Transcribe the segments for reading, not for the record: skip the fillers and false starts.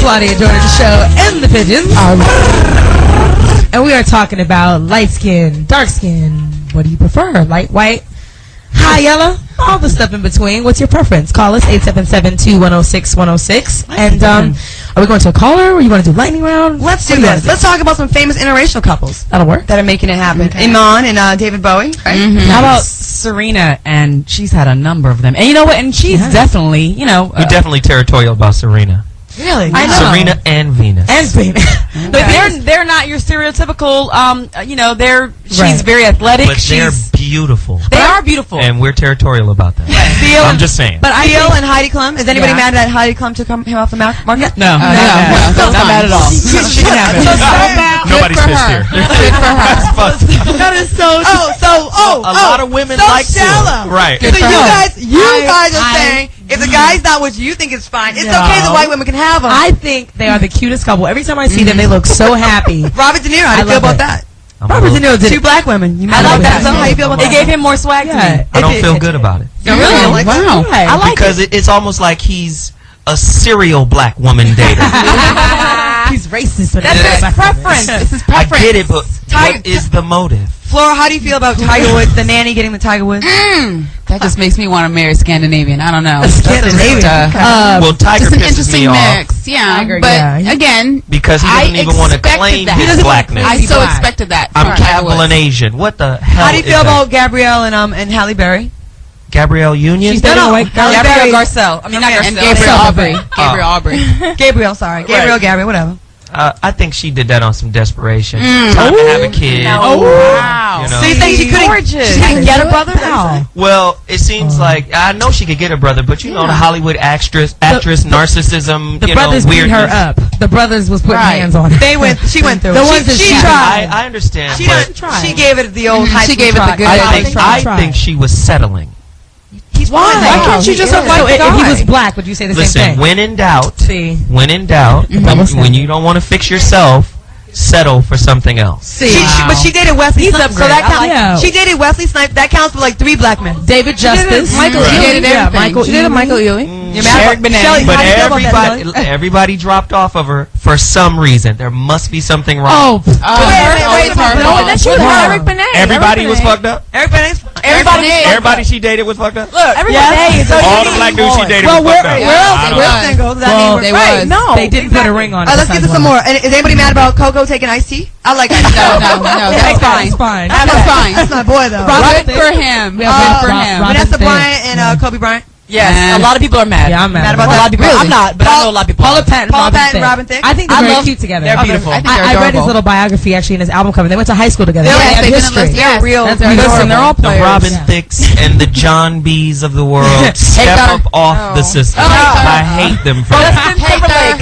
Claudia joining the show and the pigeons. And we are talking about light skin, dark skin. What do you prefer? Light, white, high yellow? All the stuff in between. What's your preference? Call us 877-210-6106. And are we going to a caller or you want to do lightning round? Let's do this. Let's talk about some famous interracial couples. That'll work. That are making it happen. Okay. Iman and David Bowie. Right? How about Serena? And she's had a number of them. And you know what? And she's definitely, you know. You're definitely territorial about Serena. Really? I know. Serena and Venus. And Venus. But they're not your stereotypical, you know, she's very athletic. But they're beautiful. They are beautiful. And we're territorial about that. I'm just saying. But Theo and Heidi Klum, is anybody mad that Heidi Klum took him off the market? No. Not mad at all. She can have it. Nobody's pissed here. Good for her. That is so a lot of women so like shallow. To. Right. So you guys are saying if the guy's not what you think is fine, it's okay the white women can have them. I think they are the cutest couple. Every time I see them, they look so happy. Robert De Niro, how do you feel about that? Robert De Niro did two black women. I like that. So how you feel about that? It gave him more swag to me. I don't feel good about it. Really? Wow. I like because it's almost like he's a serial black woman dater. He's racist. That's his preference. It's his I preference. get it, but what is the motive? Flora, how do you feel about Tiger Woods, the nanny getting the Tiger Woods? That just makes me want to marry Scandinavian. I don't know. Scandinavian. Well, Tiger just an pisses interesting me off. mix. Yeah, but again, because he doesn't even want to claim his blackness. I so expected that. I'm Catalan Asian. What the hell? How do you feel about Gabrielle and Halle Berry? Gabrielle Union? She's dating a white guy. Gabrielle Garcelle. I mean, not And Garcelle. Gabrielle Aubrey. Gabrielle, sorry. Gabrielle, whatever. I think she did that on some desperation. Time to have a kid. Oh, wow. You know? So you think she couldn't get a brother? Wow. Well, it seems like I know she could get a brother, but you know the Hollywood actress narcissism. The brothers beat her weirdness. up. The brothers was putting hands on her. She went through. The ones that she tried. I understand. She gave it the old high She school gave it the try. good. I think she was settling. Why can't she just have white if he was black, would you say the same Listen, thing? when in doubt, See. when you don't want to fix yourself, settle for something else. See. But she dated Wesley Snipes, so that counts. Yeah. She dated Wesley Snipes. That counts for like 3 black men. David Justice. Michael Ealy. She dated Michael Ealy. You're mad about Shelley, But how do you feel about that, Shelley? everybody dropped off of her for some reason. There must be something wrong. Wait, that's you. Eric Benet. Everybody was fucked up. Everybody she dated was fucked up. Look, everybody. All the black dudes she dated was fucked up. We're single. Does that mean we're They was. No, They didn't put a ring on it. Let's get to some more. And is anybody mad about Coco taking iced tea? I like that. No, that's fine. That's fine. That's fine. That's my boy though. Good for him. Good for him. Vanessa Bryant and Kobe Bryant. Yes, a lot of people are mad. Yeah, I'm mad about A lot of people. that. I'm not, but I know a lot of people. Paula Patton, Robin Thicke. I think they're very cute together. They're beautiful. I think they're I read his adorable. little biography actually in his album cover. They went to high school together. Yes, They have they've been history. enlisted. Yes, real. that's Listen, they're all The players. Robin Thicks and the John B's of the world step up off the system. I hate them for that.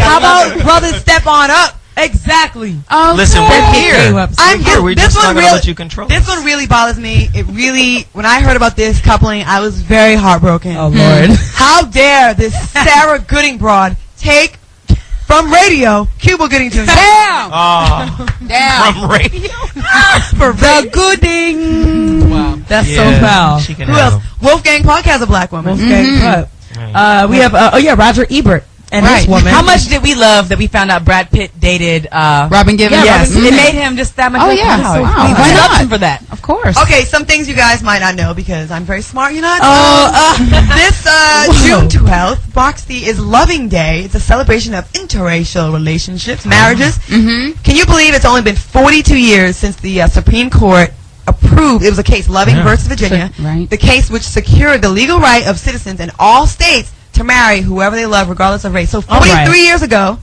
How about brothers step on up? Exactly. Listen, we're here. We're This just not one going to really, let you control this one really bothers me. It really, when I heard about this coupling, I was very heartbroken. Oh Lord. How dare this Sarah Gooding broad take from radio Cuba Gooding Jr. Damn. Damn. From radio. For the Gooding. Wow. That's so foul. She can Who have else? Wolfgang Puck has a black woman. Wolfgang Puck. We have Roger Ebert and his woman. How much did we love that we found out Brad Pitt dated Robin Givens. Yes, it made him just that much. Oh, yeah. Wow. Wow. We Why loved not? him for that. Of course. Okay, some things you guys might not know because I'm very smart, you're not? This June 12th, Boxty is Loving Day. It's a celebration of interracial relationships, marriages. Can you believe it's only been 42 years since the Supreme Court approved, it was a case, Loving versus Virginia, Right. the case which secured the legal right of citizens in all states to marry whoever they love regardless of race. So 43 years ago,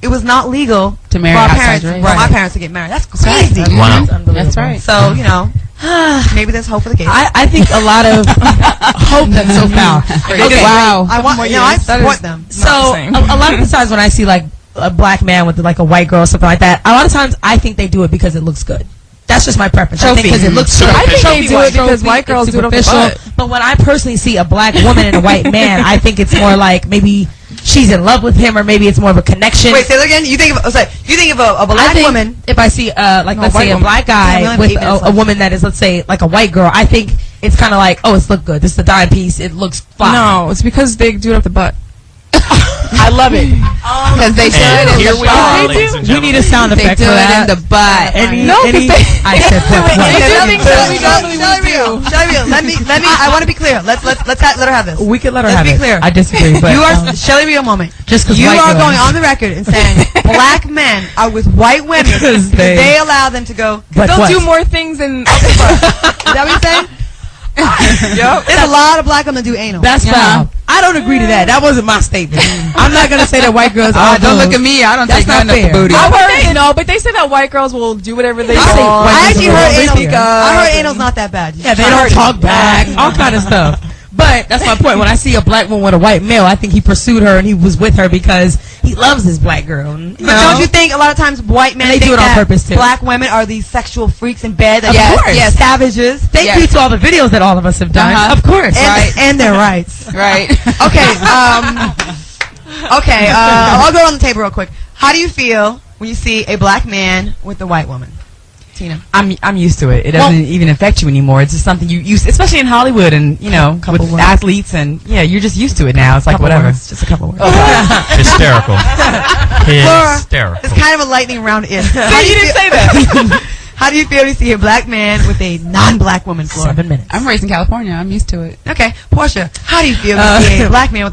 it was not legal To marry for our outside parents, race. for my parents to get married. That's crazy. Wow. That's right. So, you know, maybe there's hope for the case. I think a lot of hope. That's so foul. Okay. Wow. I support them. So a lot of the times when I see like a black man with like a white girl or something like that, a lot of times I think they do it because it looks good. That's just my preference. I think because it looks good. I think they do it because white girls do it off the butt. But when I personally see a black woman and a white man, I think it's more like maybe she's in love with him, or maybe it's more of a connection. Wait, say that again. You think of a black woman. If I see let's say a black guy with a woman that is, let's say, like a white girl, I think it's kind of like, oh, it's look good. This is a dime piece. It looks fine. No, it's because they do it up the butt. I love it. Because they do it in here the we are, butt. ladies and We need a gentlemen. sound They effect do for it that. in the butt. I said what? They do things that we Shelly Rio, let me, I want to be clear. Let her have this. We could let her Let's have be it. clear. I disagree, but You are, Shelly Rio moment. just because You are going on the record and saying black men are with white women because they allow them to go. But They'll what? do more things than. Is that what you're saying? Yep. There's a lot of black women that do anal. That's Yeah. foul. I don't agree to that. That wasn't my statement. I'm not gonna say that white girls are. Don't look at me. I don't That's take not nothing up the fair. booty. I've heard no, but they say that white girls will do whatever they I say want. white I girls actually are heard really anal. fair. I heard anal's not that bad. Yeah, they don't talk back, all kind of stuff. But that's my point. When I see a black woman with a white male, I think he pursued her and he was with her because he loves his black girl. But don't you think a lot of times white men And they think do it on that purpose, too. black women are these sexual freaks in bed? That Yes, are yes. savages. Thank you to all the videos that all of us have done. Uh-huh. Of course. And their rights. Right. Okay. I'll go on the table real quick. How do you feel when you see a black man with a white woman? Tina. I'm used to it. It doesn't even affect you anymore. It's just something you use, especially in Hollywood and with words. athletes and you're just used to it now. It's like whatever. Just a couple words. Hysterical. Laura, Hysterical. it's kind of a lightning round if. You didn't say that. How do you feel when you see a black man with a non-black woman, Flora? 7 minutes. I'm raised in California. I'm used to it. Okay, Portia, how do you feel when you see a black man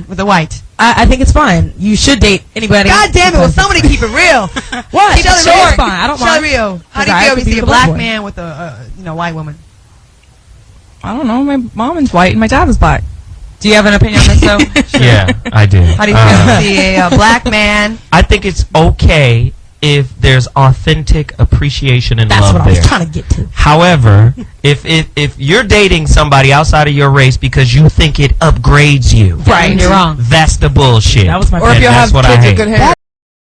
with a white? I think it's fine. You should date anybody. God damn it! Will somebody keep it real? What? Shelly Sure, Rio. it's fine. I don't Shelly mind. Rio, how do you Because I feel when could you be see a the black boy. man with a white woman? I don't know. My mom is white and my dad is black. Do you have an opinion on this though? Yeah, I do. How do you feel when you see a black man? I think it's okay if there's authentic appreciation and That's love what I was there. trying to get to. However, if you're dating somebody outside of your race because you think it upgrades you, Right. You're wrong. that's the bullshit. That was my Or if And you that's have what I kids hate. with good hair.